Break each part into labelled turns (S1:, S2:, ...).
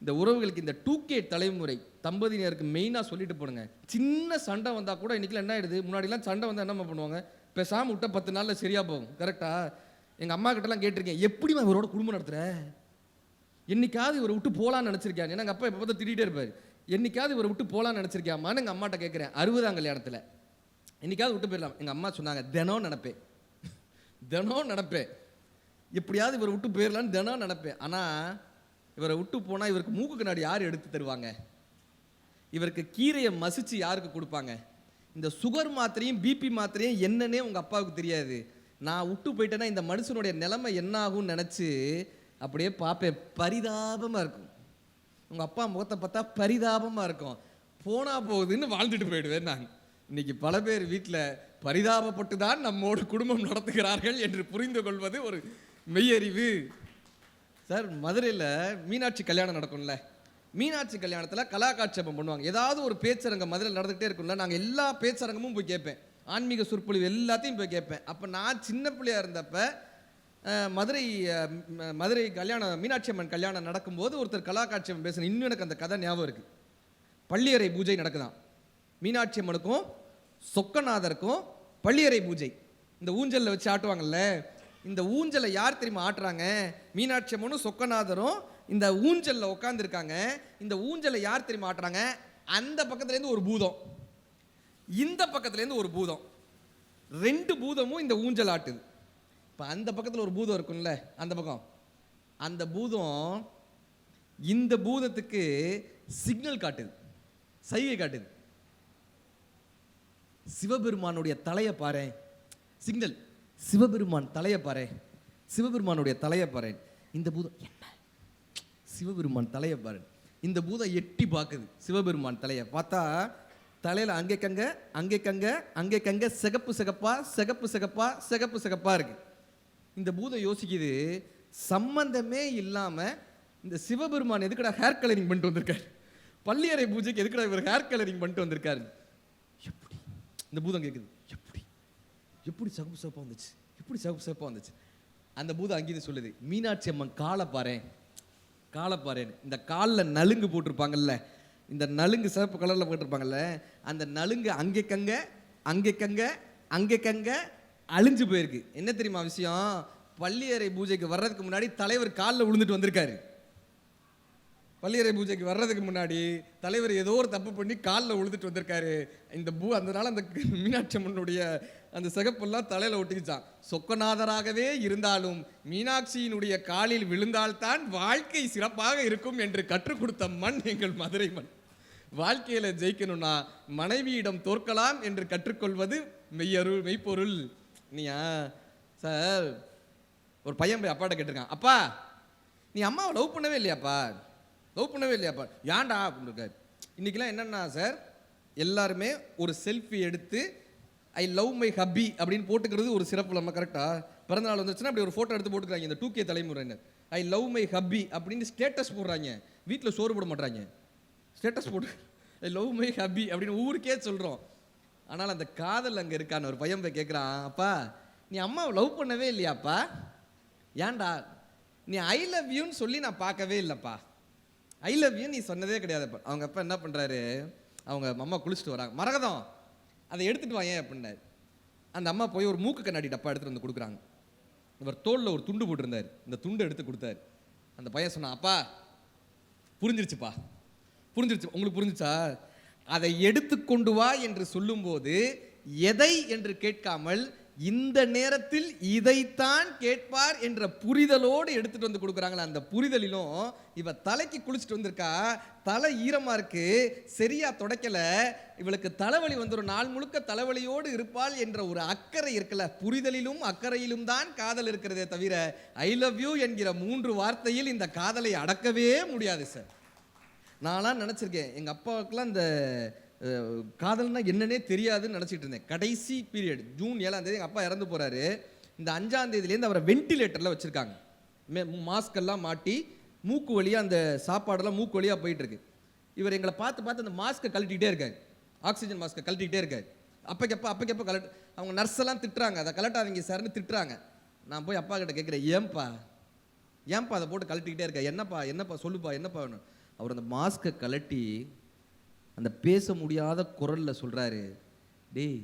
S1: இந்த உறவுகளுக்கு இந்த 2K தலைமுறை தம்பதியினருக்கு மெயினாக சொல்லிட்டு போடுங்க. சின்ன சண்டை வந்தால் கூட இன்றைக்கெலாம் என்ன ஆயிடுது, முன்னாடிலாம் சண்டை வந்தால் என்ன பண்ணுவாங்க, பேசாமல் விட்டால் 10 நாளில் சரியாக போகும். கரெக்டாக எங்கள் அம்மா கிட்டலாம் கேட்டிருக்கேன், எப்படிமா இவரோட குடும்பம் நடத்துகிற, என்னைக்காவது இவரை விட்டு போகலான்னு நினச்சிருக்கேன். ஏன்னா எங்கள் அப்பா எப்போ பார்த்து திட்டிகிட்டே இருப்பார், என்னைக்காவது இவரை விட்டு போகலான்னு நினச்சிருக்கியாமான்னு எங்கள் அம்மாட்ட கேட்குறேன். 60ஆம் கல்யாணத்தில் என்னைக்காவது விட்டு போயிடலாம். எங்கள் அம்மா சொன்னாங்க, தினம் நினப்பேன், எப்படியாவது இவரை விட்டு போயிடலான்னு தினம் நினப்பேன். ஆனால் இவரை விட்டு போனால் இவருக்கு மூக்கு கண்ணாடி யார் எடுத்து தருவாங்க, இவருக்கு கீரையை மசிச்சு யாருக்கு கொடுப்பாங்க, இந்த சுகர் மாத்திரையும் பிபி மாத்திரையும் என்னன்னே உங்கள் அப்பாவுக்கு தெரியாது. நான் விட்டு போயிட்டேன்னா இந்த மனுஷனுடைய நிலைமை என்ன ஆகும்னு நினச்சி அப்படியே பார்ப்பேன். பரிதாபமாக இருக்கும். உங்கள் அப்பா முகத்தை பார்த்தா பரிதாபமாக இருக்கும். போனால் போகுதுன்னு வாழ்ந்துட்டு போயிடுவேன் நான். இன்னைக்கு பல பேர் வீட்டில் பரிதாபப்பட்டு தான் நம்மோடு குடும்பம் நடத்துகிறார்கள் என்று புரிந்து கொள்வது ஒரு மெய்யறிவு. சார், மதுரையில் மீனாட்சி கல்யாணம் நடக்கும்ல, மீனாட்சி கல்யாணத்தில் கலாகாட்சேபம் பண்ணுவாங்க. ஏதாவது ஒரு பேச்சரங்கம் மதுரையில் நடந்துகிட்டே இருக்கும்ல, நாங்கள் எல்லா பேச்சரங்கமும் போய் கேட்பேன், ஆன்மீக சொற்பொழிவு எல்லாத்தையும் போய் கேட்பேன். அப்போ நான் சின்ன பிள்ளையாக இருந்தப்போ மதுரை கல்யாணம், மீனாட்சி அம்மன் கல்யாணம் நடக்கும்போது ஒருத்தர் கலாகாட்சேபம் பேசணும். இன்னும் எனக்கு அந்த கதை ஞாபகம் இருக்குது. பள்ளியறை பூஜை நடக்குதான், மீனாட்சி அம்மனுக்கும் சொக்கநாதருக்கும் பள்ளியறை பூஜை. இந்த ஊஞ்சலில் வச்சு ஆட்டுவாங்கல்ல, இந்த ஊஞ்சலை யார் தெரியுமா ஆட்டுறாங்க, மீனாட்சி அம்மனும் சொக்கநாதரும் இந்த ஊஞ்சலில் உட்காந்துருக்காங்க. இந்த ஊஞ்சலை யார் தெரியுமா ஆட்டுறாங்க, அந்த பக்கத்துலேருந்து ஒரு பூதம், இந்த பக்கத்துலேருந்து ஒரு பூதம், 2 பூதமும் இந்த ஊஞ்சல் ஆட்டுது. இப்போ அந்த பக்கத்தில் ஒரு பூதம் இருக்கும்ல, அந்த பக்கம், அந்த பூதம் இந்த பூதத்துக்கு சிக்னல் காட்டுது, சைகை காட்டுது. சிவபெருமானுடைய தலையை பாரு, சிக்னல், சிவபெருமான் தலையை பாரு, சிவபெருமானுடைய தலையை பாரு. இந்த பூதம் என்ன, சிவபெருமான் தலையை பாரு. இந்த பூதம் எட்டி பார்க்குது சிவபெருமான் தலையை. பார்த்தா தலையில் அங்கே கங்க அங்கே கங்க அங்கே கங்க சிகப்பு சிகப்பா சிகப்பு சிகப்பா சிகப்பு சிகப்பா இருக்கு. இந்த பூதம் யோசிக்குது, சம்பந்தமே இல்லாமல் இந்த சிவபெருமான் எதுக்கடா ஹேர் கலரிங் பண்ணிட்டு வந்திருக்காரு, பள்ளியறை பூஜைக்கு எதுக்கடா இவர் ஹேர் கலரிங் பண்ணிட்டு வந்திருக்காரு. எப்படி இந்த பூதம் கேட்குது, எப்படி சிகப்பு சிவப்பாக வந்துச்சு, எப்படி சிவப்பு சிவப்பாக வந்துச்சு. அந்த பூதம் அங்கேயிருந்து சொல்லுது, மீனாட்சி அம்மன் காலை பாறேன், காலை பாறேன். இந்த காலில் நலுங்கு போட்டிருப்பாங்கல்ல, இந்த நலுங்கு சிவப்பு கலரில் போட்டிருப்பாங்கல்ல, அந்த நலுங்கு அங்கே கங்க அங்கே கங்க அங்கே கங்க அழிஞ்சு போயிருக்கு. என்ன தெரியுமா விஷயம், பள்ளியறை பூஜைக்கு வர்றதுக்கு முன்னாடி தலைவர் காலில் விழுந்துட்டு வந்திருக்காரு. பள்ளியறை பூஜைக்கு வர்றதுக்கு முன்னாடி தலைவர் ஏதோ ஒரு தப்பு பண்ணி காலில் விழுந்துட்டு வந்திருக்காரு. இந்த அதனால அந்த மீனாட்சி அம்மனுடைய அந்த சிகப்பெல்லாம் தலையில் ஒட்டிக்கிச்சான். சொக்கநாதராகவே இருந்தாலும் மீனாட்சியினுடைய காலில் விழுந்தால்தான் வாழ்க்கை சிறப்பாக இருக்கும் என்று கற்றுக் கொடுத்த மண் எங்கள் மதுரை மண். வாழ்க்கையில் ஜெயிக்கணும்னா மனைவியிடம் தோற்கலாம் என்று கற்றுக்கொள்வது மெய்ப்பொருள். நீயா சார், ஒரு பையன் போய் அப்பாட்ட கேட்டிருக்கான், அப்பா நீ அம்மாவை லவ் பண்ணவே இல்லையாப்பா, லவ் பண்ணவே இல்லையாப்பா, ஏன்டா அப்படின்னு இருக்காரு. இன்றைக்கெலாம் என்னென்னா சார், எல்லாருமே ஒரு செல்ஃபி எடுத்து ஐ லவ் மை ஹப்பி அப்படின்னு போட்டுக்கிறது ஒரு சிறப்பு. நம்ம கரெக்டாக பிறந்தநாள் வந்துச்சுன்னா அப்படி ஒரு ஃபோட்டோ எடுத்து போட்டுக்கிறாங்க. இந்த 2K தலைமுறையினர் ஐ லவ் மை ஹப்பி அப்படின்னு ஸ்டேட்டஸ் போடுறாங்க. வீட்டில் சோறு போட மாட்டாங்க, ஸ்டேட்டஸ் போட்டு ஐ லவ் மை ஹப்பி அப்படின்னு ஊருக்கே சொல்கிறோம். ஆனால் அந்த காதல் அங்கே இருக்கான்னு ஒரு பையன் போய் கேட்குறான், அப்பா நீ அம்மாவை லவ் பண்ணவே இல்லையாப்பா, ஏன்டா, நீ ஐ லவ் யூன்னு சொல்லி நான் பார்க்கவே இல்லைப்பா, ஐ லவ் யூ நீ சொன்னதே கிடையாதுப்பா. அவங்க அப்பா என்ன பண்ணுறாரு, அவங்க அம்மா குளிச்சுட்டு வராங்க, மரகதம் அதை எடுத்துகிட்டு வாங்க அப்படின்னாரு. அந்த அம்மா போய் ஒரு மூக்கு கண்ணாடி டப்பா எடுத்துகிட்டு வந்து கொடுக்குறாங்க. இவர் தோளில் ஒரு துண்டு போட்டிருந்தார், இந்த துண்டை எடுத்து கொடுத்தாரு. அந்த பையன் சொன்னான், அப்பா புரிஞ்சிருச்சுப்பா, புரிஞ்சிருச்சு, உங்களுக்கு புரிஞ்சிச்சா, அதை எடுத்து கொண்டு வா என்று சொல்லும்போது எதை என்று கேட்காமல் இந்த நேரத்தில் இதைத்தான் கேட்பார் என்ற புரிதலோடு எடுத்துட்டு வந்து கொடுக்குறாங்களா. அந்த புரிதலிலும் இவ தலைக்கு குளிச்சுட்டு வந்திருக்கா, தலை ஈரமா இருக்கு, சரியா தொடக்கல, இவளுக்கு தலைவலி வந்துடும், நாள் முழுக்க தலைவலியோடு இருப்பாள் என்ற ஒரு அக்கறை இருக்குல்ல. புரிதலிலும் அக்கறையிலும் தான் காதல் இருக்கிறதே தவிர ஐ லவ் யூ என்கிற 3 வார்த்தையில் இந்த காதலை அடக்கவே முடியாது சார். நான்லாம் நினச்சிருக்கேன், எங்கள் அப்பாவுக்குலாம் இந்த காதல்னா என்னன்னே தெரியாதுன்னு நினச்சிட்டு இருந்தேன். கடைசி பீரியட் ஜூன் 7ஆம் தேதி எங்கள் அப்பா இறந்து போகிறாரு. இந்த 5ஆம் தேதியிலேருந்து அவரை வென்டிலேட்டரில் வச்சுருக்காங்க. மாஸ்கெல்லாம் மாட்டி மூக்கு வழியாக அந்த சாப்பாடெல்லாம் மூக்கு வழியாக போயிட்டுருக்கு. இவர் எங்களை பார்த்து அந்த மாஸ்க்கை கழட்டிக்கிட்டே இருக்காரு, ஆக்சிஜன் மாஸ்க்கை கழட்டிக்கிட்டே இருக்காரு. அப்பக்கப்போ கலட்டு, அவங்க நர்ஸெல்லாம் திட்டுறாங்க, அதை கலட்டாதீங்க சார்னு திட்டுறாங்க. நான் போய் அப்பா கிட்ட கேட்குறேன், ஏன்பா அதை போட்டு கழட்டிக்கிட்டே இருக்க, என்னப்பா சொல்லுப்பா, என்னப்பா வேணும். அவர் அந்த மாஸ்கை கலட்டி அந்த பேச முடியாத குரல்ல சொல்றாரு, டேய்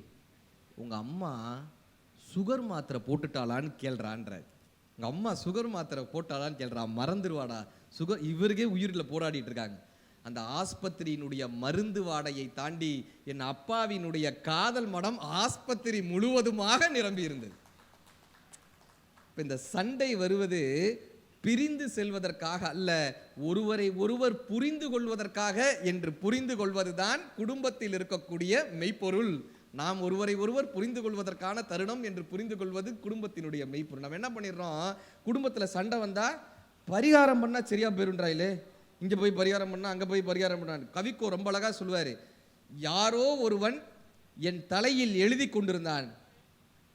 S1: உங்க அம்மா சுகர் மாத்திரை போட்டுட்டாளான்னு கேள்றான்றார். உங்க அம்மா சுகர் மாத்திரை போட்டாளான்னு கேள்றா, மறந்துடுவாடா சுகர். இவருக்கே உயிரில் போராடிட்டு இருக்காங்க. அந்த ஆஸ்பத்திரியினுடைய மருந்து வாடையை தாண்டி என் அப்பாவினுடைய காதல் மடம் ஆஸ்பத்திரி முழுவதுமாக நிரம்பி இருந்தது. இப்ப இந்த சண்டை வருவது பிரிந்து செல்வதற்காக அல்ல, ஒருவரை ஒருவர் புரிந்து கொள்வதற்காக என்று புரிந்து கொள்வதுதான் குடும்பத்தில் இருக்கக்கூடிய மெய்ப்பொருள். நாம் ஒருவரை ஒருவர் புரிந்து கொள்வதற்கான தருணம் என்று புரிந்து கொள்வது குடும்பத்தினுடைய மெய்ப்பொருள். நம்ம என்ன பண்ணிடுறோம், குடும்பத்தில் சண்டை வந்தா பரிகாரம் பண்ணா சரியா போயிருன்றாயிலே, இங்க போய் பரிகாரம் பண்ணா அங்க போய் பரிகாரம் பண்ணான். கவிக்கோ ரொம்ப அழகா சொல்லுவாரு, யாரோ ஒருவன் என் தலையில் எழுதி கொண்டிருந்தான்,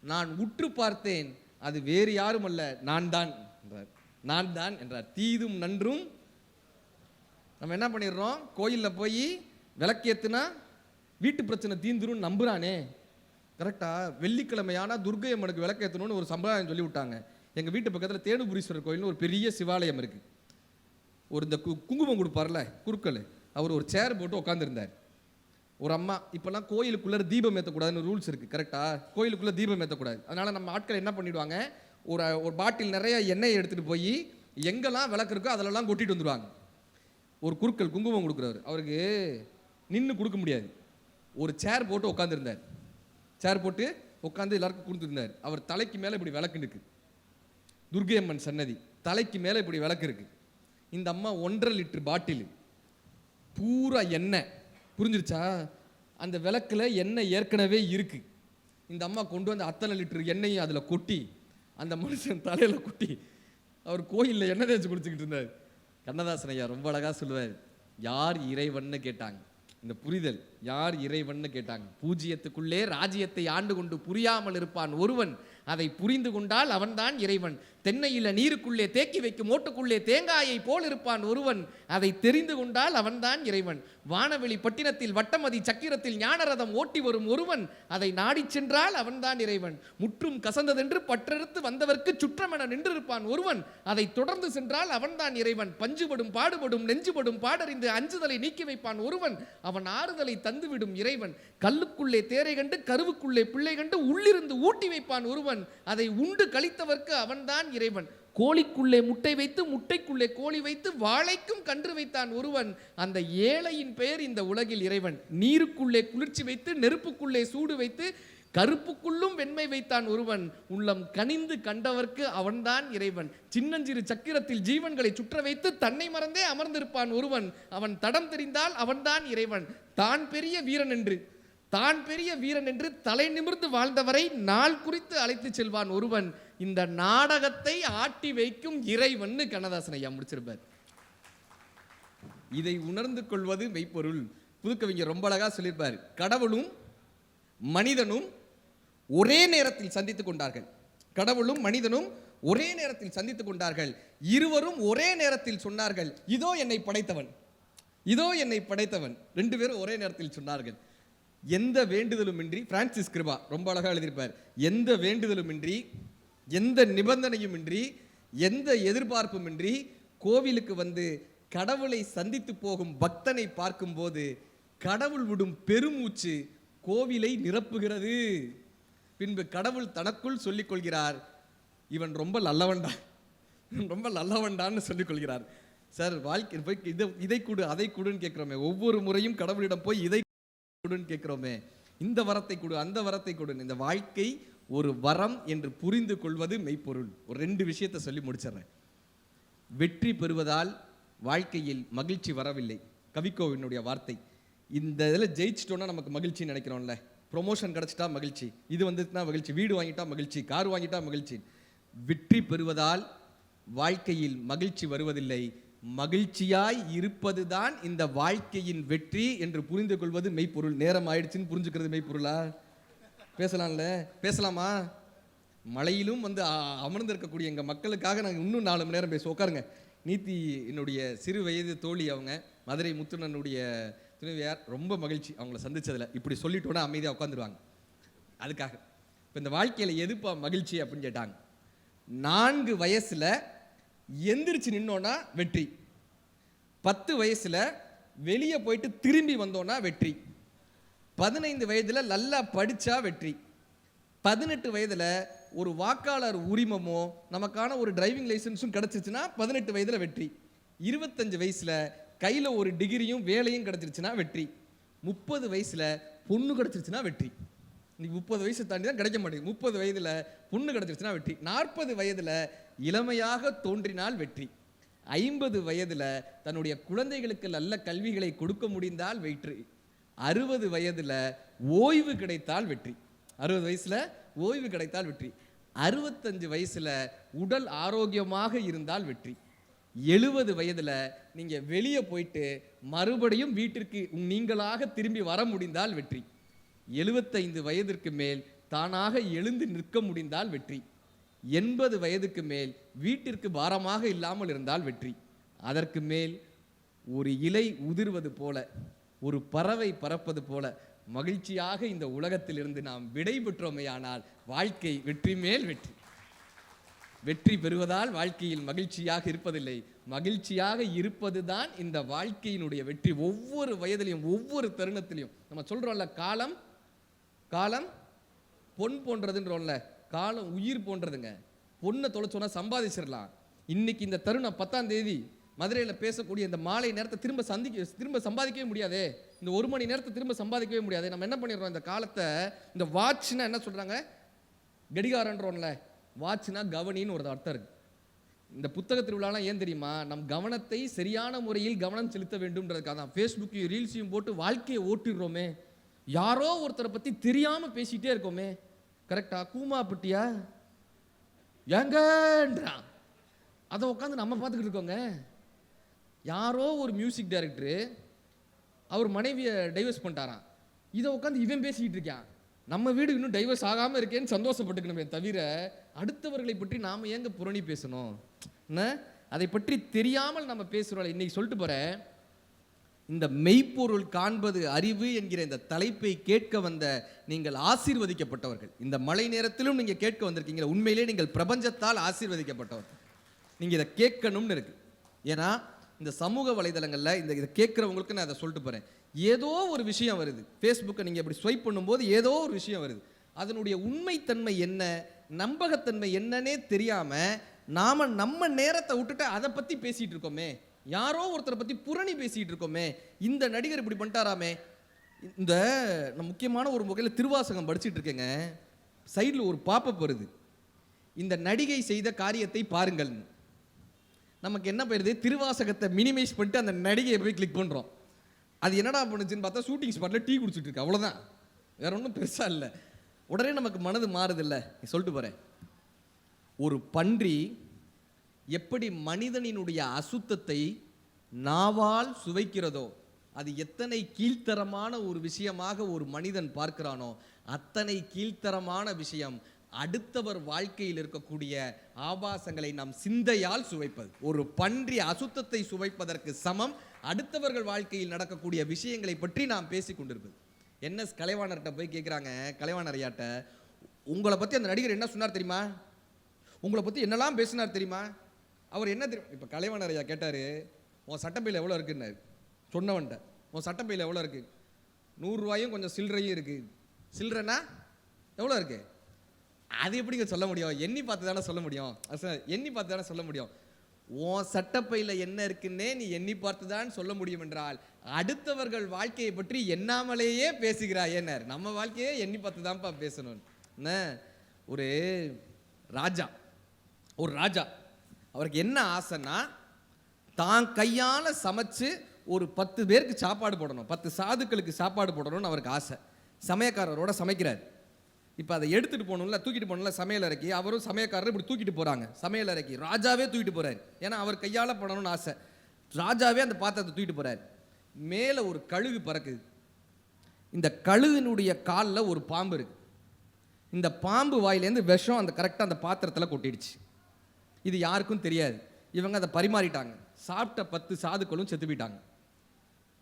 S1: நான் உற்று பார்த்தேன், அது வேறு யாரும் அல்ல, நான் தான் என்றார். நான் தான் என்றார். தீதும் நன்றும். நம்ம என்ன பண்ணிடுறோம், கோயிலில் போய் விளக்கேத்துனா வீட்டு பிரச்சனை தீந்துரும் நம்புறானே. கரெக்டா? வெள்ளிக்கிழமையானா துர்க்கை அம்மனுக்கு விளக்கேற்றணும்னு ஒரு சம்பிரதாயம் சொல்லி விட்டாங்க. எங்கள் வீட்டு பக்கத்தில் தேனுபுரீஸ்வரர் கோயில்னு ஒரு பெரிய சிவாலயம் இருக்கு. ஒரு இந்த குங்குமம் கொடுப்பார்ல குருக்கள், அவர் ஒரு சேர் போட்டு உட்காந்துருந்தார். ஒரு அம்மா, இப்போல்லாம் கோயிலுக்குள்ளே தீபம் ஏற்றக்கூடாதுன்னு ரூல்ஸ் இருக்குது. கரெக்டாக? கோயிலுக்குள்ளே தீபம் ஏற்றக்கூடாது. அதனால் நம்ம ஆட்கள் என்ன பண்ணிவிடுவாங்க, ஒரு பாட்டில் நிறைய எண்ணெயை எடுத்துகிட்டு போய் எங்கெல்லாம் விளக்கு இருக்கோ அதிலெல்லாம் கொட்டிட்டு வந்துடுவாங்க. ஒரு குருக்கள் குங்குமம் கொடுக்குறவர், அவருக்கு நின்று கொடுக்க முடியாது, ஒரு சேர் போட்டு உட்காந்துருந்தார். சேர் போட்டு உட்காந்து எல்லாருக்கும் கொடுத்துருந்தார். அவர் தலைக்கு மேலே இப்படி விளக்கு இருக்கு, துர்க்கை அம்மன் சன்னதி தலைக்கு மேலே இப்படி விளக்கு இருக்கு. இந்த அம்மா 1.5 லிட்டர் பாட்டில் பூரா எண்ணெய், புரிஞ்சிருச்சா? அந்த விளக்குல எண்ணெய் ஏற்கனவே இருக்கு. இந்த அம்மா கொண்டு வந்து அத்தனை லிட்டர் எண்ணெயும் அதில் கொட்டி அந்த மனுஷன் தலையில கொட்டி அவர் கோயிலில் எண்ணெய் தேய்ச்சி குடிச்சுக்கிட்டு இருந்தார். கண்ணதாசன் ஐயா ரொம்ப அழகா சொல்லுவார், யார் இறைவன்னு கேட்டாங்க. இந்த புரிதல், யார் இறைவன்னு கேட்டாங்க. பூஜ்யத்துக்குள்ளே ராஜ்யத்தை ஆண்டு கொண்டு புரியாமல் இருப்பான் ஒருவன், அதை புரிந்து கொண்டால் அவன்தான் இறைவன். தென்னையில நீருக்குள்ளே தேக்கி வைக்கும் ஓட்டுக்குள்ளே தேங்காயை போல் இருப்பான் ஒருவன், அதை தெரிந்து கொண்டால் அவன்தான் இறைவன். வானவெளி பட்டினத்தில் வட்டமதி சக்கிரத்தில் ஞானரதம் ஓட்டி வரும் ஒருவன், அதை நாடி சென்றால் அவன்தான் இறைவன். முற்றும் கசந்ததென்று பற்றெடுத்து வந்தவர்க்கு சுற்றமென நின்றிருப்பான் ஒருவன், அதை தொடர்ந்து சென்றால் அவன்தான் இறைவன். பஞ்சுபடும் பாடுபடும் நெஞ்சுபடும் பாடறிந்து அஞ்சுதலை நீக்கி வைப்பான் ஒருவன், அவன் ஆறுதலை தந்துவிடும் இறைவன். கல்லுக்குள்ளே தேரை கண்டு கருவுக்குள்ளே பிள்ளை கண்டு உள்ளிருந்து ஊட்டி வைப்பான் ஒருவன், அதை உண்டு கழித்தவர்க்கு அவன்தான் இறைவன். கோழிக்குள்ளே முட்டை வைத்து முட்டைக்குள்ளே கோழி வைத்து வாழைக்கும் கன்று வைத்தான் ஒருவன், அந்த ஏழையின் பெயர் இந்த உலகில் இறைவன். நீருக்குள்ளே குளிர்ச்சி வைத்து நெருப்புக்குள்ளே சூடு வைத்து கருப்புக்குள்ளும் வெண்மை வைத்தான் ஒருவன், உள்ளம் கனிந்து கண்டவர்க்கு அவன்தான் இறைவன். சின்னஞ்சிறு சக்கிரத்தில் ஜீவன்களை சுற்ற வைத்து தன்னை மறந்தே அமர்ந்திருப்பான் ஒருவன், அவன் தடம் தெரிந்தால் அவன்தான் இறைவன். தான் பெரிய வீரன் என்று தலை நிமிர்ந்து வாழ்ந்தவரை நாள் குறித்து அழைத்து செல்வான் ஒருவன், இந்த நாடகத்தை ஆட்டி வைக்கும் இறைவன். கண்ணதாசன் ஐயா முடிச்சிருப்பார். இதை உணர்ந்து கொள்வது மெய்ப்பொருள். புதுக்கவிஞர் ரொம்ப அழகா சொல்லியிருப்பார், கடவுளும் மனிதனும் ஒரே நேரத்தில் சந்தித்துக் கொண்டார்கள். கடவுளும் மனிதனும் ஒரே நேரத்தில் சந்தித்துக் கொண்டார்கள். இருவரும் ஒரே நேரத்தில் சொன்னார்கள், இதோ என்னை படைத்தவன், இதோ என்னை படைத்தவன். 2 பேரும் ஒரே நேரத்தில் சொன்னார்கள். எந்த வேண்டுதலுமின்றி, பிரான்சிஸ் கிருபா ரொம்ப அழகா எழுதியிருப்பார், எந்த வேண்டுதலுமின்றி, எந்த நிபந்தனையுமின்றி, எந்த எதிர்பார்ப்புமின்றி கோவிலுக்கு வந்து கடவுளை சந்தித்து போகும் பக்தனை பார்க்கும்போது கடவுள் விடும் பெருமூச்சு கோவிலை நிரப்புகிறது. பின்பு கடவுள் தனக்குள் சொல்லிக் கொள்கிறார், இவன் ரொம்ப நல்லவன்டா, ரொம்ப நல்லவன்டான்னு சொல்லிக் கொள்கிறார். சார், வாழ்க்கை போய் இதை கொடு அதை கொடுன்னு கேட்கிறோமே, ஒவ்வொரு முறையும் கடவுளிடம் போய் இதை கொடுன்னு கேட்கிறோமே, இந்த வரத்தை கொடு அந்த வரத்தை கொடு. இந்த வாழ்க்கை ஒரு வரம் என்று புரிந்து கொள்வது மெய்ப்பொருள். ஒரு 2 விஷயத்தை சொல்லி முடிச்சிடறேன். வெற்றி பெறுவதால் வாழ்க்கையில் மகிழ்ச்சி வரவில்லை. கவிக்கோவினுடைய வார்த்தை. இந்த இதில் ஜெயிச்சிட்டோன்னா நமக்கு மகிழ்ச்சி நினைக்கிறோம்ல, ப்ரொமோஷன் கிடச்சிட்டா மகிழ்ச்சி, இது வந்துட்டுனா மகிழ்ச்சி, வீடு வாங்கிட்டா மகிழ்ச்சி, கார் வாங்கிட்டா மகிழ்ச்சி. வெற்றி பெறுவதால் வாழ்க்கையில் மகிழ்ச்சி வருவதில்லை. மகிழ்ச்சியாய் இருப்பதுதான் இந்த வாழ்க்கையின் வெற்றி என்று புரிந்து கொள்வது மெய்ப்பொருள். நேரம் ஆயிடுச்சுன்னு புரிஞ்சுக்கிறது மெய்ப்பொருளா? பேசலாம்ல, பேசலாமா? மழையிலும் வந்து அமர்ந்திருக்கக்கூடிய எங்கள் மக்களுக்காக நாங்கள் இன்னும் 4 மணி நேரம் பேசுவோம். உட்காருங்க. நீத்தி என்னுடைய சிறு வயது தோழி, அவங்க மதுரை முத்துனனுடைய துணைவியார். ரொம்ப மகிழ்ச்சி அவங்கள சந்திச்சதில். இப்படி சொல்லிட்டோன்னா அமைதியாக உட்காந்துருவாங்க. அதுக்காக இப்போ இந்த வாழ்க்கையில் எதுப்பா மகிழ்ச்சி அப்படின்னு கேட்டாங்க. 4 வயசில் எந்திரிச்சு நின்னோன்னா வெற்றி, 10 வயசுல வெளியே போயிட்டு திரும்பி வந்தோம்னா வெற்றி. 15 வயதுல நல்லா படிச்சா வெற்றி. 18 வயதுல ஒரு வாக்காளர் உரிமமோ நமக்கான ஒரு டிரைவிங் லைசன்ஸும் கிடைச்சிச்சுன்னா 18 வயதுல வெற்றி. 25 வயசுல கையில ஒரு டிகிரியும் வேலையும் கிடைச்சிருச்சுன்னா வெற்றி. 30 வயசுல பொண்ணு கிடைச்சிருச்சுன்னா வெற்றி. இன்னைக்கு 30 வயசு தாண்டி தான் கிடைக்க மாட்டேங்குது. 30 வயதுல பொண்ணு கிடைச்சிருச்சுன்னா வெற்றி. 40 வயதுல இளமையாக தோன்றினால் வெற்றி. 50 வயதுல தன்னுடைய குழந்தைகளுக்கு நல்ல கல்விகளை கொடுக்க முடிந்தால் வெற்றி. 60 வயதுல ஓய்வு கிடைத்தால் வெற்றி. 60 வயசுல ஓய்வு கிடைத்தால் வெற்றி. 65 வயசுல உடல் ஆரோக்கியமாக இருந்தால் வெற்றி. 70 வயதுல நீங்க வெளியே போயிட்டு மறுபடியும் வீட்டிற்கு நீங்களாக திரும்பி வர முடிந்தால் வெற்றி. 75 வயதிற்கு மேல் தானாக எழுந்து நிற்க முடிந்தால் வெற்றி. 80 வயதுக்கு மேல் வீட்டிற்கு பாரமாக இல்லாமல் இருந்தால் வெற்றி. அதற்கு மேல் ஒரு இலை உதிர்வது போல, ஒரு பறவை பறப்பது போல மகிழ்ச்சியாக இந்த உலகத்திலிருந்து நாம் விடை பெற்றோமேயானால் வாழ்க்கை வெற்றி மேல் வெற்றி. வெற்றி பெறுவதால் வாழ்க்கையில் மகிழ்ச்சியாக இருப்பதில்லை, மகிழ்ச்சியாக இருப்பதுதான் இந்த வாழ்க்கையினுடைய வெற்றி. ஒவ்வொரு வயதிலையும் ஒவ்வொரு தருணத்திலையும் நம்ம சொல்றோம்ல, காலம் காலம் பொன் போன்றதுன்றோம்ல, காலம் உயிர் போன்றதுங்க. பொண்ணை தொலைச்சோன்னா சம்பாதிச்சிடலாம். இன்னைக்கு இந்த தருணம் 10ஆம் தேதி மதுரையில் பேசக்கூடிய இந்த மாலை நேரத்தை திரும்ப சம்பாதிக்கவே முடியாதே. இந்த 1 மணி நேரத்தை திரும்ப சம்பாதிக்கவே முடியாது. நம்ம என்ன பண்ணிடுறோம், இந்த காலத்தை, இந்த வாட்ச்னா என்ன சொல்றாங்க, கடிகாரன்றோம்ல, வாட்ச்னா கவனின்னு ஒரு அர்த்தம் இருக்கு. இந்த புத்தக திருவிழாலாம் ஏன் தெரியுமா, நம் கவனத்தை சரியான முறையில் கவனம் செலுத்த வேண்டும்ன்றதுக்காக தான். ஃபேஸ்புக்கையும் ரீல்ஸையும் போட்டு வாழ்க்கையை ஓட்டிடுறோமே, யாரோ ஒருத்தரை பற்றி தெரியாமல் பேசிகிட்டே இருக்கோமே. கரெக்டா? கூமாப்பட்டியா ஏங்கன்றான், அதை உட்காந்து நம்ம பார்த்துக்கிட்டு இருக்கோங்க. யாரோ ஒரு மியூசிக் டைரக்டரு அவர் மனைவியை டைவர்ஸ் பண்ணிட்டாராம், இதை உட்காந்து இவன் பேசிக்கிட்டு இருக்கான். நம்ம வீடு இன்னும் டைவர்ஸ் ஆகாமல் இருக்கேன்னு சந்தோஷப்பட்டுக்கணுமே தவிர அடுத்தவர்களை பற்றி நாம் ஏங்க புரணி பேசணும்? அதை பற்றி தெரியாமல் நம்ம பேசுகிறோம். இன்னைக்கு சொல்லிட்டு போகிறேன், இந்த மெய்ப்பொருள் காண்பது அறிவு என்கிற இந்த தலைப்பை கேட்க வந்த நீங்கள் ஆசீர்வதிக்கப்பட்டவர்கள். இந்த மழை நேரத்திலும் நீங்கள் கேட்க வந்திருக்கீங்க. உண்மையிலே நீங்கள் பிரபஞ்சத்தால் ஆசீர்வதிக்கப்பட்டவர்கள். நீங்கள் இதை கேட்கணும்னு இருக்கு. ஏன்னா இந்த சமூக வலைதளங்களில் இதை கேட்குறவங்களுக்கு நான் அதை சொல்லிட்டு போகிறேன். ஏதோ ஒரு விஷயம் வருது, ஃபேஸ்புக்கை நீங்கள் இப்படி ஸ்வைப் பண்ணும்போது ஏதோ ஒரு விஷயம் வருது. அதனுடைய உண்மைத்தன்மை என்ன, நம்பகத்தன்மை என்னன்னே தெரியாமல் நாம் நம்ம நேரத்தை விட்டுட்டு அதை பற்றி பேசிகிட்டு இருக்கோமே, யாரோ ஒருத்தரை பற்றி புரணி பேசிகிட்டு இருக்கோமே. இந்த நடிகர் இப்படி பண்ணிட்டாராமே. இந்த முக்கியமான ஒரு வகையில் திருவாசகம் படிச்சுட்டு இருக்கேங்க, சைடில் ஒரு பாப்பப் வருது, இந்த நடிகை செய்த காரியத்தை பாருங்கள். நமக்கு என்ன போயிருது, திருவாசகத்தை மினிமைஸ் பண்ணிட்டு அந்த நடிகையை போய் கிளிக் பண்ணுறோம். அது என்னடா பண்ணுச்சுன்னு பார்த்தா ஷூட்டிங் ஸ்பாட்டில் டீ குடிச்சிட்டு இருக்கு, அவ்வளோதான், வேற ஒன்றும் பெருசாக இல்லை. உடனே நமக்கு மனது மாறுது இல்லை. சொல்லிட்டு போகிறேன், ஒரு பன்றி எப்படி மனிதனினுடைய அசுத்தத்தை நாவால் சுவைக்கிறதோ, அது எத்தனை கீழ்த்தரமான ஒரு விஷயமாக ஒரு மனிதன் பார்க்கிறானோ அத்தனை கீழ்த்தரமான விஷயம் அடுத்தவர் வாழ்க்கையில் இருக்கக்கூடிய ஆபாசங்களை நாம் சிந்தையால் சுவைப்பது. ஒரு பன்றி அசுத்தத்தை சுவைப்பதற்கு சமம் அடுத்தவர்கள் வாழ்க்கையில் நடக்கக்கூடிய விஷயங்களை பற்றி நாம் பேசிக் கொண்டிருப்பது. என்எஸ் கலைவாணர்கிட்ட போய் கேட்குறாங்க, கலைவாணர் ஐயாட்ட, உங்களை பற்றி அந்த நடிகர் என்ன சொன்னார் தெரியுமா, உங்களை பற்றி என்னெல்லாம் பேசினார் தெரியுமா? அவர் என்ன தெரியும், இப்போ கலைவாணர் ஐயா கேட்டார், உன் சட்டப்பையில் எவ்வளோ இருக்குன்னாரு. சொன்னவன்ட்ட, உன் சட்டப்பையில் எவ்வளோ இருக்குது? 100 ரூபாயும் கொஞ்சம் சில்லறையும் இருக்குது. சில்லறைனா எவ்வளோ இருக்குது? அது எப்படிங்க சொல்ல முடியும்? எண்ணி பார்த்து தானே சொல்ல முடியும். எண்ணி பார்த்து தானே சொல்ல முடியும். உன் சட்டப்பையில் என்ன இருக்குன்னே நீ எண்ணி பார்த்து தான் சொல்ல முடியும் என்றால் அடுத்தவர்கள் வாழ்க்கையை பற்றி எண்ணாமலேயே பேசுகிறாயேன்னார். நம்ம வாழ்க்கையே எண்ணி பார்த்து தான்ப்பா பேசணும். ஒரு ராஜா அவருக்கு என்ன ஆசைன்னா, தான் கையால் சமைச்சு ஒரு 10 பேருக்கு சாப்பாடு போடணும், 10 சாதுக்களுக்கு சாப்பாடு போடணும்னு அவருக்கு ஆசை. சமயக்காரரோட சமைக்கிறார். இப்போ அதை எடுத்துகிட்டு போகணும்ல, தூக்கிட்டு போகணும்ல சமையல் அறைக்கு. அவரும் சமயக்காரர் இப்படி தூக்கிட்டு போகிறாங்க சமையல் அறைக்கு. ராஜாவே தூக்கிட்டு போகிறார், ஏன்னா அவர் கையால் பண்ணணும்னு ஆசை. ராஜாவே அந்த பாத்திரத்தை தூக்கிட்டு போகிறார். மேலே ஒரு கழுகு பறக்குது. இந்த கழுகினுடைய காலில் ஒரு பாம்பு இருக்குது. இந்த பாம்பு வாயிலேருந்து விஷம் அந்த கரெக்டாக அந்த பாத்திரத்தில் கொட்டிடுச்சு. இது யாருக்கும் தெரியாது. இவங்க அதை பரிமாறிட்டாங்க. சாப்பிட்ட 10 சாதுக்களும் செத்து போயிட்டாங்க.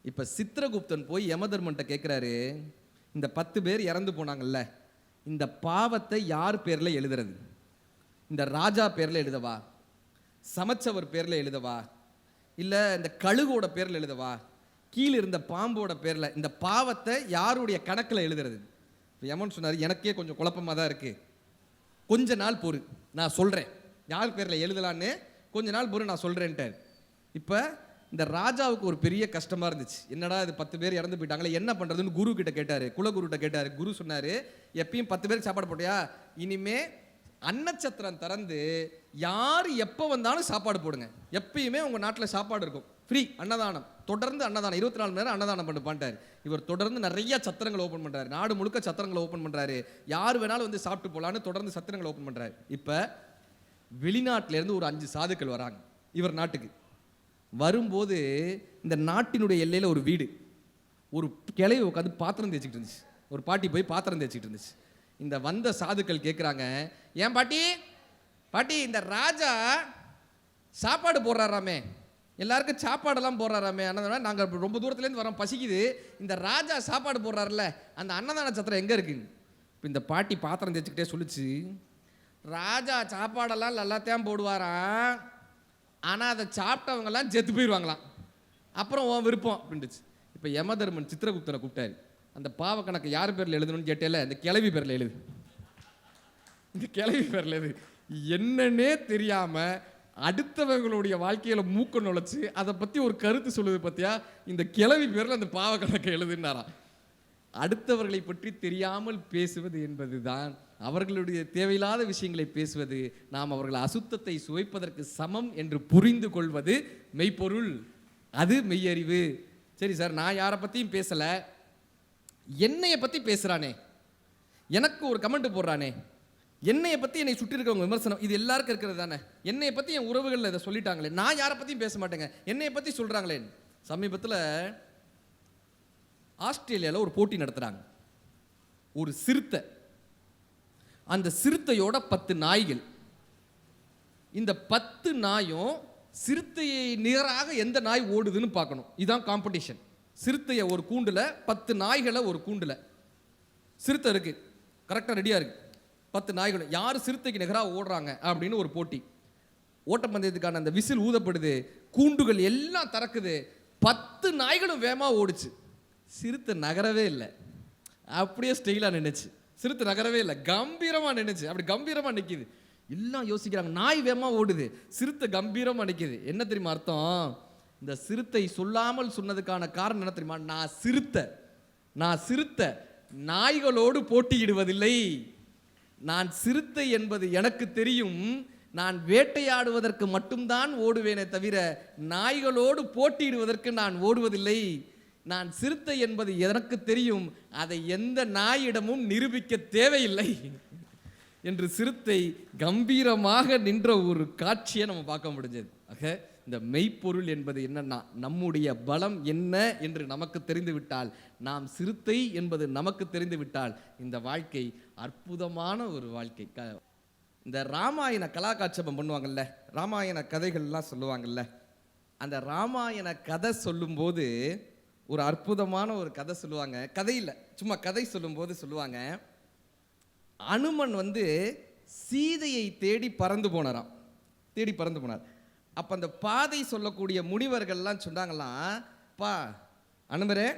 S1: இப்போ சித்திரகுப்தன் போய் யமதர்மன்ட்ட கேட்குறாரு, இந்த 10 பேர் இறந்து போனாங்கல்ல, இந்த பாவத்தை யார் பேரில் எழுதுறது? இந்த ராஜா பேரில் எழுதவா, சமைச்சவர் பேரில் எழுதவா, இல்லை இந்த கழுகோட பேரில் எழுதவா, கீழே இருந்த பாம்போட பேரில், இந்த பாவத்தை யாருடைய கணக்கில் எழுதுறது? இப்போ யமன் சொன்னார், எனக்கே கொஞ்சம் குழப்பமாக தான் இருக்குது, கொஞ்ச நாள் பொறு, நான் சொல்கிறேன் யார் பேரில் எழுதலான்னு, கொஞ்ச நாள் பொறு நான் சொல்கிறேன்ட்டார். இப்போ இந்த ராஜாவுக்கு ஒரு பெரிய கஷ்டமாக இருந்துச்சு. என்னடா இது 10 பேர் இறந்து போயிட்டாங்களே, என்ன பண்ணுறதுன்னு குரு கிட்ட கேட்டார், குலகுருகிட்ட கேட்டார். குரு சொன்னார், எப்பயும் 10 பேருக்கு சாப்பாடு போட்டியா, இனிமே அன்னச்சத்திரம் திறந்து யார் எப்போ வந்தாலும் சாப்பாடு போடுங்க, எப்பயுமே உங்கள் நாட்டில் சாப்பாடு இருக்கும், ஃப்ரீ அன்னதானம், தொடர்ந்து அன்னதானம், 24 மணி நேரம் அன்னதானம் பண்ணிப்பான்ட்டார். இவர் தொடர்ந்து நிறைய சத்திரங்களை ஓப்பன் பண்ணுறாரு, நாடு முழுக்க சத்திரங்களை ஓப்பன் பண்ணுறாரு, யார் வேணாலும் வந்து சாப்பிட்டு போகலான்னு தொடர்ந்து சத்திரங்களை ஓப்பன் பண்ணுறாரு. இப்போ வெளிநாட்டிலேருந்து ஒரு 5 சாதுக்கள் வராங்க இவர் நாட்டுக்கு. வரும்போது இந்த நாட்டினுடைய எல்லையில் ஒரு வீடு, ஒரு கிளையை உட்காந்து பாத்திரம் தேய்ச்சிக்கிட்டு இருந்துச்சு, ஒரு பாட்டி போய் பாத்திரம் தேய்ச்சிக்கிட்டு இருந்துச்சு. இந்த வந்த சாதுக்கள் கேட்குறாங்க, ஏன் பாட்டி பாட்டி இந்த ராஜா சாப்பாடு போடுறாராமே, எல்லாருக்கும் சாப்பாடெல்லாம் போடுறாராமே, அன்னதானம், நாங்கள் ரொம்ப தூரத்துலேருந்து வரோம், பசிக்குது, இந்த ராஜா சாப்பாடு போடுறாருல, அந்த அன்னதான சத்திரம் எங்கே இருக்குன்னு. இப்போ இந்த பாட்டி பாத்திரம் தேய்ச்சிக்கிட்டே சொல்லிச்சு, ராஜா சாப்பாடெல்லாம் எல்லாத்தையும் போடுவாராம், ஆனால் அதை சாப்பிட்டவங்கெல்லாம் செத்து போயிடுவாங்களாம், அப்புறம் உன் விருப்பம் அப்படின்ட்டுச்சு. இப்போ யமதர்மன் சித்திரகுப்தனை கூப்பிட்டாரு, அந்த பாவ கணக்கு யார் பேரில் எழுதணும்னு கேட்டேல, இந்த கிளவி பேரில் எழுது, இந்த கிளவி பேரில் எழுது. என்னன்னே தெரியாமல் அடுத்தவங்களுடைய வாழ்க்கையில் மூக்க நுழைச்சு அதை பற்றி ஒரு கருத்து சொல்லுது பார்த்தியா, இந்த கிளவி பேரில் அந்த பாவ கணக்கை எழுதுனாராம். அடுத்தவர்களை பற்றி தெரியாமல் பேசுவது என்பது தான் அவர்களுடைய தேவையில்லாத விஷயங்களை பேசுவது, நாம் அவர்கள் அசுத்தத்தை சுவைப்பதற்கு சமம் என்று புரிந்து கொள்வது மெய்ப்பொருள், அது மெய்யறிவு. சரி சார், நான் யாரை பற்றியும் பேசலை, என்னையை பற்றி பேசுகிறானே, எனக்கு ஒரு கமெண்ட் போடுறானே, என்னையை பற்றி என்னை சுற்றி இருக்கவங்க விமர்சனம், இது எல்லாருக்கும் இருக்கிறது தானே, என்னையை பற்றி என் உறவுகளில் இதை சொல்லிட்டாங்களே, நான் யாரை பற்றியும் பேச மாட்டேங்க, என்னையை பற்றி சொல்கிறாங்களே. சமீபத்தில் ஆஸ்திரேலியாவில் ஒரு போட்டி நடத்துகிறாங்க, ஒரு சிறுத்தை, அந்த சிறுத்தையோட 10 நாய்கள், இந்த 10 நாயும் சிறுத்தையை நிகராக எந்த நாய் ஓடுதுன்னு பார்க்கணும், இதுதான் காம்படிஷன். சிறுத்தையை ஒரு கூண்டில், 10 நாய்களை ஒரு கூண்டில், சிறுத்தை இருக்கு கரெக்டாக ரெடியாக இருக்கு, 10 நாய்களும் யார் சிறுத்தைக்கு நிகராக ஓடுறாங்க அப்படின்னு ஒரு போட்டி. ஓட்டப்பந்தயத்துக்கான அந்த விசில் ஊதப்படுது, கூண்டுகள் எல்லாம் திறக்குது, 10 நாய்களும் வேகமாக ஓடுச்சு, சிறுத்தை நகரவே இல்லை, அப்படியே ஸ்டைலாக நின்றுச்சு, சிறுத்தை நகரவே இல்லை, கம்பீரமாக நின்றுச்சு, அப்படி கம்பீரமாக நிற்கிது. எல்லாம் யோசிக்கிறாங்க, நாய் வேகமாக ஓடுது, சிறுத்தை கம்பீரமாக நிற்கிது. என்ன தெரியுமா அர்த்தம்? இந்த சிறுத்தை சொல்லாமல் சொன்னதுக்கான காரணம் என்ன தெரியுமா? நான் சிறுத்தை நாய்களோடு போட்டியிடுவதில்லை, நான் சிறுத்தை என்பது எனக்கு தெரியும், நான் வேட்டையாடுவதற்கு மட்டும்தான் ஓடுவேனே தவிர நாய்களோடு போட்டியிடுவதற்கு நான் ஓடுவதில்லை, நான் சிறுத்தை என்பது எனக்கு தெரியும், அதை எந்த நாயிடமும் நிரூபிக்க தேவையில்லை என்று சிறுத்தை கம்பீரமாக நின்ற ஒரு காட்சியை நம்ம பார்க்க முடிஞ்சது. ஆக இந்த மெய்ப்பொருள் என்பது என்னன்னா, நம்முடைய பலம் என்ன என்று நமக்கு தெரிந்துவிட்டால், நாம் சிறுத்தை என்பது நமக்கு தெரிந்துவிட்டால், இந்த வாழ்க்கை அற்புதமான ஒரு வாழ்க்கை. இந்த ராமாயண கலாகாட்சேபம் பண்ணுவாங்கல்ல, ராமாயண கதைகள்லாம் சொல்லுவாங்கல்ல, அந்த ராமாயண கதை சொல்லும்போது ஒரு அற்புதமான ஒரு கதை சொல்லுவாங்க. கதையில் சும்மா கதை சொல்லும்போது சொல்லுவாங்க, அனுமன் சீதையை தேடி பறந்து போனாராம், தேடி பறந்து போனார். அப்போ அந்த பாதை சொல்லக்கூடிய முனிவர்கள்லாம் சொன்னாங்களாம், பா அனுமரே,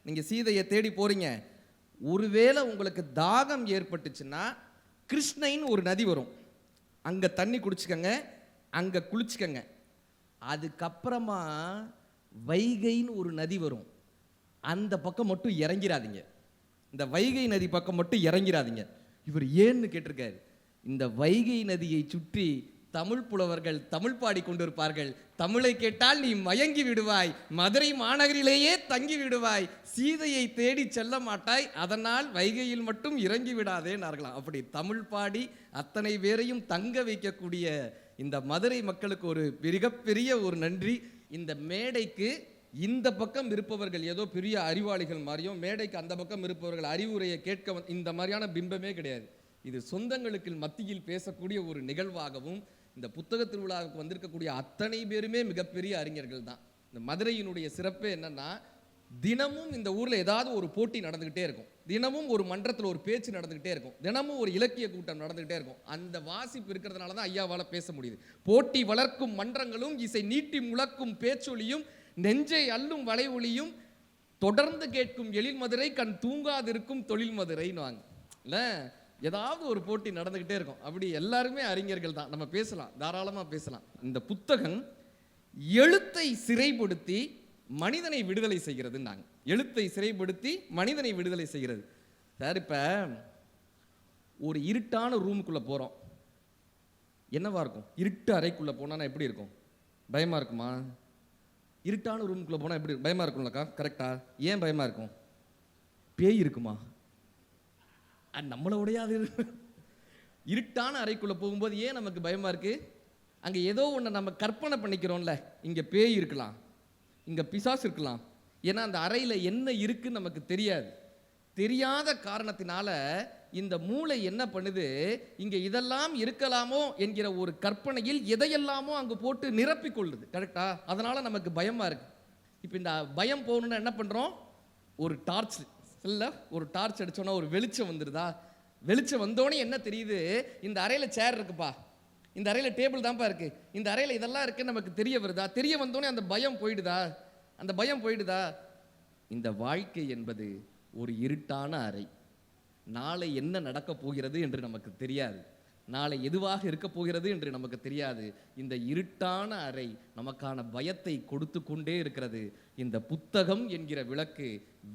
S1: நீங்கள் சீதையை தேடி போகிறீங்க, ஒருவேளை உங்களுக்கு தாகம் ஏற்பட்டுச்சுன்னா கிருஷ்ணைன்னு ஒரு நதி வரும், அங்கே தண்ணி குடிச்சுக்கங்க, அங்கே குளிச்சுக்கங்க, அதுக்கப்புறமா வைகைன்னு ஒரு நதி வரும், அந்த பக்கம் மட்டும் இறங்கிறாதீங்க, இந்த வைகை நதி பக்கம் மட்டும் இறங்கிறாதீங்க. இவர் ஏன்னு கேட்டிருக்காரு, இந்த வைகை நதியை சுற்றி தமிழ் புலவர்கள் தமிழ் பாடி கொண்டிருப்பார்கள், தமிழை கேட்டால் நீ மயங்கி விடுவாய், மதுரை மாநகரிலேயே தங்கி விடுவாய், சீதையை தேடி செல்ல மாட்டாய், அதனால் வைகையில் மட்டும் இறங்கி விடாதேன்னார்களாம். அப்படி தமிழ் பாடி அத்தனை பேரையும் தங்க வைக்கக்கூடிய இந்த மதுரை மக்களுக்கு ஒரு மிகப்பெரிய ஒரு நன்றி. இந்த மேடைக்கு இந்த பக்கம் இருப்பவர்கள் ஏதோ பெரிய அறிவாளிகள் மாதிரியும், மேடைக்கு அந்த பக்கம் இருப்பவர்கள் அறிவுரையை கேட்க இந்த மாதிரியான பிம்பமே கிடையாது. இது சொந்தங்களுக்கு மத்தியில் பேசக்கூடிய ஒரு நிகழ்வாகவும், இந்த புத்தக திருவிழாவுக்கு வந்திருக்கக்கூடிய அத்தனை பேருமே மிகப்பெரிய அறிஞர்கள் தான். இந்த மதுரையினுடைய சிறப்பே என்னன்னா, தினமும் இந்த ஊரில் ஏதாவது ஒரு போட்டி நடந்துக்கிட்டே இருக்கும். தினமும் ஒரு மன்றத்தில் ஒரு பேச்சு நடந்துகிட்டே இருக்கும், தினமும் ஒரு இலக்கிய கூட்டம் நடந்துகிட்டே இருக்கும். அந்த வாசிப்பு இருக்கிறதுனால தான் ஐயாவால் பேச முடியுது. போட்டி வளர்க்கும் மன்றங்களும் இசை நீட்டி முழக்கும் பேச்சொலியும் நெஞ்சை அள்ளும் வளை ஒளியும் தொடர்ந்து கேட்கும் எழில் மதுரை கண் தூங்காதிருக்கும் தொழில் மதுரைன்னு வாங்க இல்லை, ஏதாவது ஒரு போட்டி நடந்துகிட்டே இருக்கும். அப்படி எல்லாருமே அறிஞர்கள் தான், நம்ம பேசலாம், தாராளமாக பேசலாம். இந்த புத்தகம் எழுத்தை சிறைப்படுத்தி மனிதனை விடுதலை செய்கிறது. நாங்கள் எழுத்தை சிறைப்படுத்தி மனிதனை விடுதலை செய்கிறது. சார், இப்போ ஒரு இருட்டான ரூமுக்குள்ளே போகிறோம், என்னவா இருக்கும்? இருட்டு அறைக்குள்ளே போனால் எப்படி இருக்கும்? பயமாக இருக்குமா? இருட்டான ரூமுக்குள்ளே போனால் எப்படி பயமாக இருக்கும்லக்கா? கரெக்டா? ஏன் பயமாக இருக்கும்? பேய் இருக்குமா? நம்மளோடைய அது இருட்டான அறைக்குள்ளே போகும்போது ஏன் நமக்கு பயமாக இருக்குது? அங்கே ஏதோ ஒன்று நம்ம கற்பனை பண்ணிக்கிறோம்ல, இங்கே பேய் இருக்கலாம், இங்கே பிசாசு இருக்கலாம். ஏன்னா அந்த அறையில் என்ன இருக்குன்னு நமக்கு தெரியாது. தெரியாத காரணத்தினால இந்த மூளை என்ன பண்ணுது, இங்கே இதெல்லாம் இருக்கலாமோ என்கிற ஒரு கற்பனையில் எதையெல்லாமோ அங்கே போட்டு நிரப்பி கொள்ளுது. கரெக்டா? அதனால் நமக்கு பயமாக இருக்குது. இப்போ இந்த பயம் போகணுன்னா என்ன பண்ணுறோம்? ஒரு டார்ச் இல்லை, ஒரு டார்ச் அடித்தோன்னா ஒரு வெளிச்சம் வந்துடுதா? வெளிச்சம் வந்தோடனே என்ன தெரியுது? இந்த அறையில் சேர் இருக்குப்பா, இந்த அறையில் டேபிள் தான்ப்பா இருக்குது, இந்த அறையில் இதெல்லாம் இருக்குன்னு நமக்கு தெரிய வருதா? தெரிய வந்தோடனே அந்த பயம் போயிடுதா? அந்த பயம் போயிடுதா? இந்த வாழ்க்கை என்பது ஒரு இருட்டான அறை. நாளை என்ன நடக்கப் போகிறது என்று நமக்கு தெரியாது, நாளை எதுவாக இருக்க போகிறது என்று நமக்கு தெரியாது. இந்த இருட்டான அறை நமக்கான பயத்தை கொடுத்து கொண்டே இருக்கிறது. இந்த புத்தகம் என்கிற விளக்கு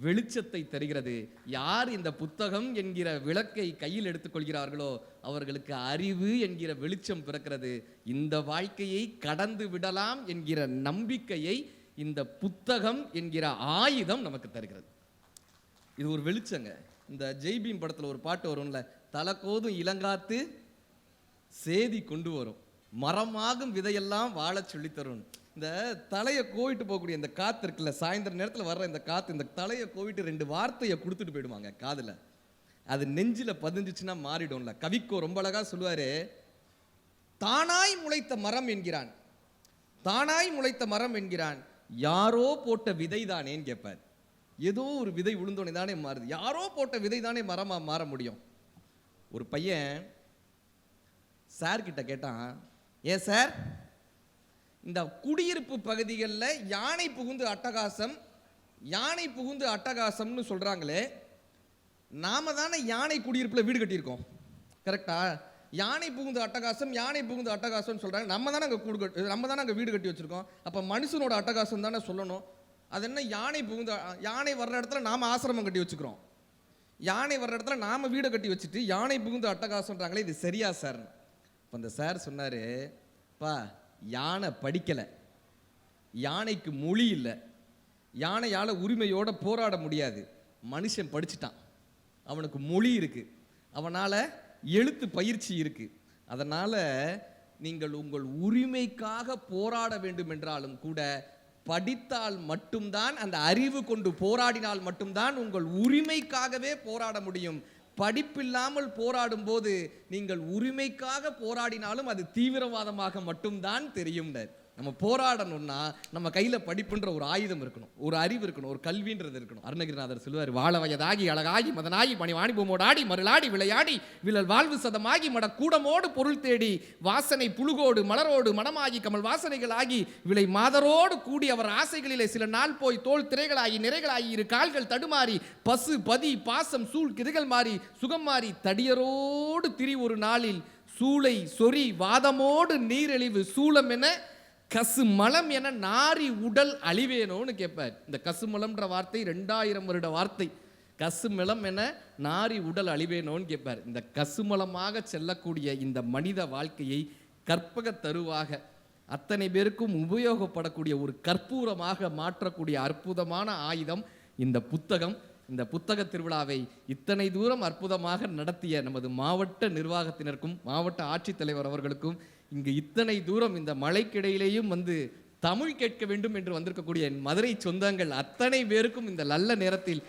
S1: வெளிச்சத்தை தருகிறது. யார் இந்த புத்தகம் என்கிற விளக்கை கையில் எடுத்துக்கொள்கிறார்களோ அவர்களுக்கு அறிவு என்கிற வெளிச்சம் பிறக்கிறது. இந்த வாழ்க்கையை கடந்து விடலாம் என்கிற நம்பிக்கையை இந்த புத்தகம் என்கிற ஆயுதம் நமக்கு தருகிறது. இது ஒரு வெளிச்சங்க. இந்த ஜெய்பீம் படத்தில் ஒரு பாட்டு வரும்ல, தலக்கோதும் இளங்காத்து சேதி கொண்டு வரும், மரமாகும் விதையெல்லாம் வாழ சொல்லித்தரும். இந்த தலையை கோவிட்டு போகக்கூடிய இந்த காற்று இருக்குல்ல, சாயந்தர நேரத்தில் வர்ற இந்த காற்று, இந்த தலையை கோவிட்டு 2 வார்த்தையை கொடுத்துட்டு போயிடுவாங்க காதில். அது நெஞ்சில் பதிஞ்சிச்சுன்னா மாறிடும்ல. கவிக்கோ ரொம்ப அழகாக சொல்லுவார், தானாய் முளைத்த மரம் என்கிறான், தானாய் முளைத்த மரம் என்கிறான், யாரோ போட்ட விதை தானேன்னு கேட்பார். ஏதோ ஒரு விதை விழுந்தோனே தானே மாறுது, யாரோ போட்ட விதை தானே மரமாக மாற முடியும். ஒரு பையன் சார் கிட்ட கேட்டான், ஏன் சார் இந்த குடியிருப்பு பகுதிகளில் யானை புகுந்து அட்டகாசம், யானை புகுந்து அட்டகாசம்னு சொல்கிறாங்களே, நாம தானே யானை குடியிருப்பில் வீடு கட்டியிருக்கோம், கரெக்டா? யானை புகுந்து அட்டகாசம், யானை புகுந்து அட்டகாசம்னு சொல்கிறாங்க, நம்ம தானே அங்கே வீடு கட்டி வச்சுருக்கோம். அப்போ மனுஷனோட அட்டகாசம் தானே சொல்லணும். அது என்ன யானை புகுந்து, யானை வர்ற இடத்துல நாம் ஆசிரமம் கட்டி வச்சுக்கிறோம், யானை வர்ற இடத்துல நாம் வீடை கட்டி வச்சுட்டு யானை புகுந்து அட்டகாசம்ன்றாங்களே, இது சரியா சார்? இப்போ அந்த சார் சொன்னார், பா யானை படிக்கலை, யானைக்கு மொழி இல்லை, யானையால் உரிமையோடு போராட முடியாது. மனுஷன் படிச்சுட்டான், அவனுக்கு மொழி இருக்குது, அவனால் எழுத்து பயிற்சி இருக்குது. அதனால் நீங்கள் உங்கள் உரிமைக்காக போராட வேண்டும் என்றாலும் கூட படித்தால் மட்டும்தான், அந்த அறிவு கொண்டு போராடினால் மட்டும்தான் உங்கள் உரிமைக்காகவே போராட முடியும். படிப்பில்லாமல் போராடும் போது நீங்கள் உரிமைக்காக போராடினாலும் அது தீவிரவாதமாக மட்டும்தான் தெரியும். நம்ம போராடணும்னா நம்ம கையில் படிப்புன்ற ஒரு ஆயுதம் இருக்கணும், ஒரு அறிவு இருக்கணும், ஒரு கல்வின்றது இருக்கணும். அருணகிரிநாதர் சொல்லுவார், வாழ வயதாகி அழகாகி மதனாகி மணி வாணி பூமோடாடி மருளாடி விளையாடி விழல் வாழ்வு சதமாகி மட கூடமோடு பொருள் தேடி வாசனை புழுகோடு மலரோடு மனமாகி கமல் வாசனைகள் ஆகி விளை மாதரோடு கூடி அவர் ஆசைகளிலே சில நாள் போய் தோல் திரைகளாகி நிறைகளாகி இரு கால்கள் தடுமாறி பசு பதி பாசம் சூழ் கிருகள் மாறி சுகம் மாறி தடியரோடு திரி ஒரு நாளில் சூளை சொறி வாதமோடு நீரெழிவு சூளம் என கசு மலம் என நாரி உடல் அழிவேனோன்னு கேட்பார். இந்த கசு மலம்ன்ற வார்த்தை 2000 வருட வார்த்தை. கசு மலம் என நாரி உடல் அழிவேனோன்னு கேட்பார். இந்த கசுமலமாக செல்லக்கூடிய இந்த மனித வாழ்க்கையை கற்பக தருவாக அத்தனை பேருக்கும் உபயோகப்படக்கூடிய ஒரு கற்பூரமாக மாற்றக்கூடிய அற்புதமான ஆயுதம் இந்த புத்தகம். இந்த புத்தக திருவிழாவை இத்தனை தூரம் அற்புதமாக நடத்திய நமது மாவட்ட நிர்வாகத்தினருக்கும் மாவட்ட ஆட்சித்தலைவர் அவர்களுக்கும், இங்கு இத்தனை தூரம் இந்த மழைக்கிடையிலேயும் வந்து தமிழ் கேட்க வேண்டும் என்று வந்திருக்கக்கூடிய என் மதுரை சொந்தங்கள் அத்தனை பேருக்கும் இந்த நல்ல நேரத்தில்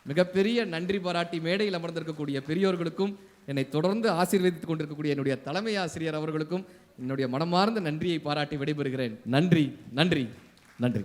S1: மிகப்பெரிய நன்றி பாராட்டி மேடையில் அமர்ந்திருக்கக்கூடிய பெரியோர்களுக்கும், என்னை தொடர்ந்து ஆசீர்வதித்துக் கொண்டிருக்கக்கூடிய என்னுடைய தலைமை ஆசிரியர் அவர்களுக்கும் என்னுடைய மனமார்ந்த நன்றியை பாராட்டி விடைபெறுகிறேன். நன்றி நன்றி நன்றி.